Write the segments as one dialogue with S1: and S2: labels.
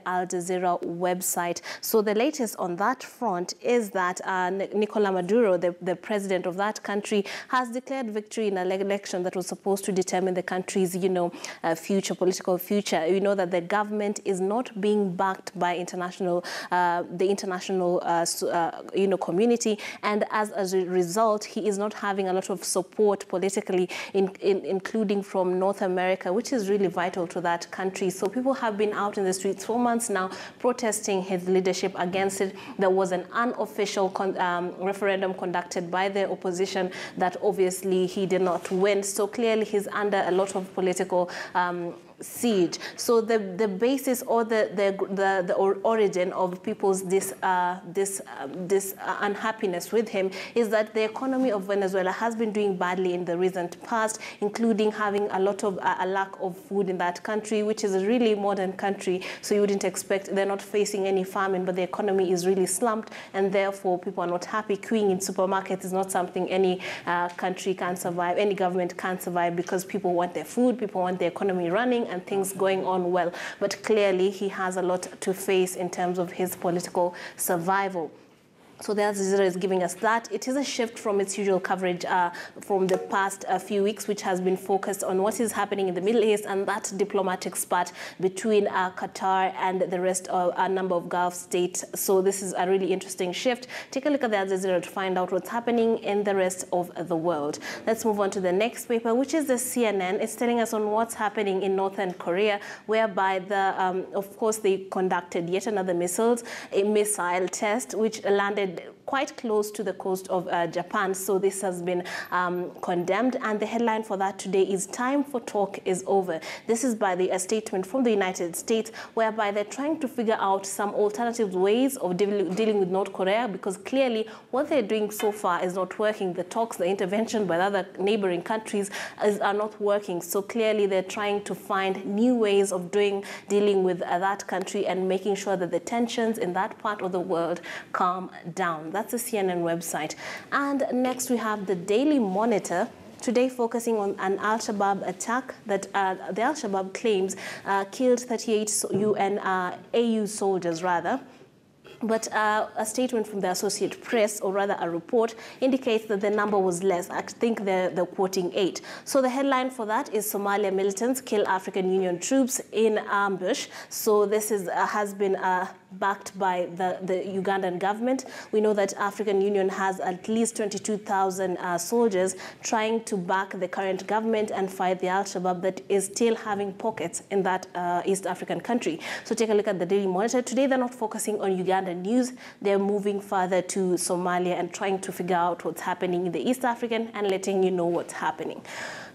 S1: Al Jazeera website. So the latest on that front is that Nicolas Maduro, the president of that country, has declared victory in an election that was supposed to determine the country's, future, political future. You know that the government is not being backed by the international community, and as a result, he is not having a lot of support politically, including from North America, which is really vital to that country. So people have been out in the streets for months now protesting his leadership against it. There was an unofficial referendum conducted by the opposition that obviously he did not win. So clearly he's under a lot of political siege. So the basis or the origin of people's this unhappiness with him is that the economy of Venezuela has been doing badly in the recent past, including having a lot of a lack of food in that country, which is a really modern country. So you wouldn't expect, they're not facing any famine, but the economy is really slumped, and therefore people are not happy. Queuing in supermarkets is not something any country can survive, any government can survive, because people want their food, people want the economy running and things going on well. But clearly he has a lot to face in terms of his political survival. So the Al Jazeera is giving us that. It is a shift from its usual coverage from the past few weeks, which has been focused on what is happening in the Middle East and that diplomatic spat between Qatar and the rest of a number of Gulf states. So this is a really interesting shift. Take a look at the Al Jazeera to find out what's happening in the rest of the world. Let's move on to the next paper, which is the CNN. It's telling us on what's happening in Northern Korea, whereby of course they conducted yet another missile test, which landed quite close to the coast of Japan. So this has been condemned, and the headline for that today is "Time for Talk is Over." This is by a statement from the United States, whereby they're trying to figure out some alternative ways of dealing with North Korea, because clearly what they're doing so far is not working. The talks, the intervention by other neighboring countries are not working. So clearly they're trying to find new ways of dealing with that country and making sure that the tensions in that part of the world calm down. That's the CNN website. And next we have the Daily Monitor, today focusing on an Al-Shabaab attack that the Al-Shabaab claims killed 38 AU soldiers rather. But a statement from the Associated Press, or rather a report, indicates that the number was less. I think they're quoting 8. So the headline for that is "Somalia militants kill African Union troops in ambush." So this has been backed by the Ugandan government. We know that African Union has at least 22,000 soldiers trying to back the current government and fight the Al-Shabaab that is still having pockets in that East African country. So take a look at the Daily Monitor. Today they're not focusing on Ugandan news. They're moving further to Somalia and trying to figure out what's happening in the East African and letting you know what's happening.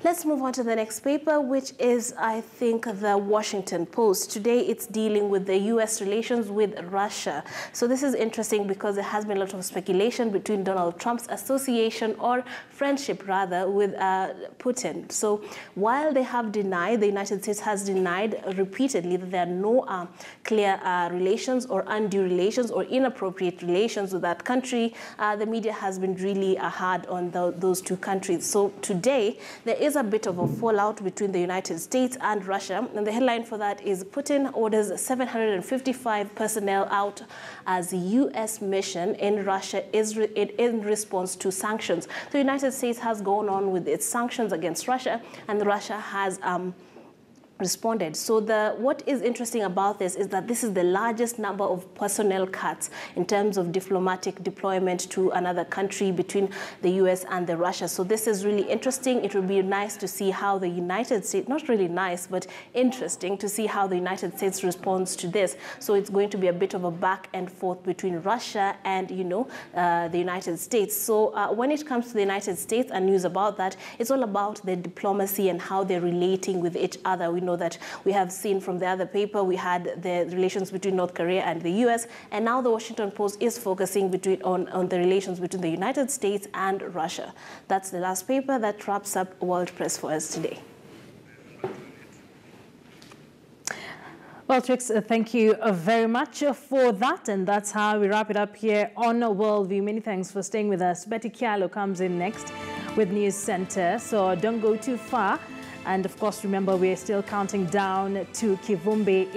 S1: Let's move on to the next paper, which is, I think, the Washington Post. Today it's dealing with the U.S. relations with Russia. So this is interesting because there has been a lot of speculation between Donald Trump's association, or friendship rather, with Putin. So while they have denied, the United States has denied repeatedly that there are no clear relations or undue relations or inappropriate relations with that country, the media has been really hard on those two countries. So today there is a bit of a fallout between the United States and Russia, and the headline for that is "Putin orders 755 personnel out as U.S. mission in Russia in response to sanctions." The United States has gone on with its sanctions against Russia, and Russia has responded. So what is interesting about this is that this is the largest number of personnel cuts in terms of diplomatic deployment to another country between the US and the Russia. So this is really interesting. It will be nice to see how the United States, not really nice, but interesting to see how the United States responds to this. So it's going to be a bit of a back and forth between Russia and, the United States. So when it comes to the United States and news about that, it's all about the diplomacy and how they're relating with each other. We know that we have seen from the other paper, we had the relations between North Korea and the US, and now the Washington Post is focusing on the relations between the United States and Russia. That's the last paper that wraps up World Press for us today.
S2: Well, Trix, thank you very much for that, and that's how we wrap it up here on Worldview. Many thanks for staying with us. Betty Kialo comes in next with News Center, so don't go too far. And of course, remember, we're still counting down to Kivumbi.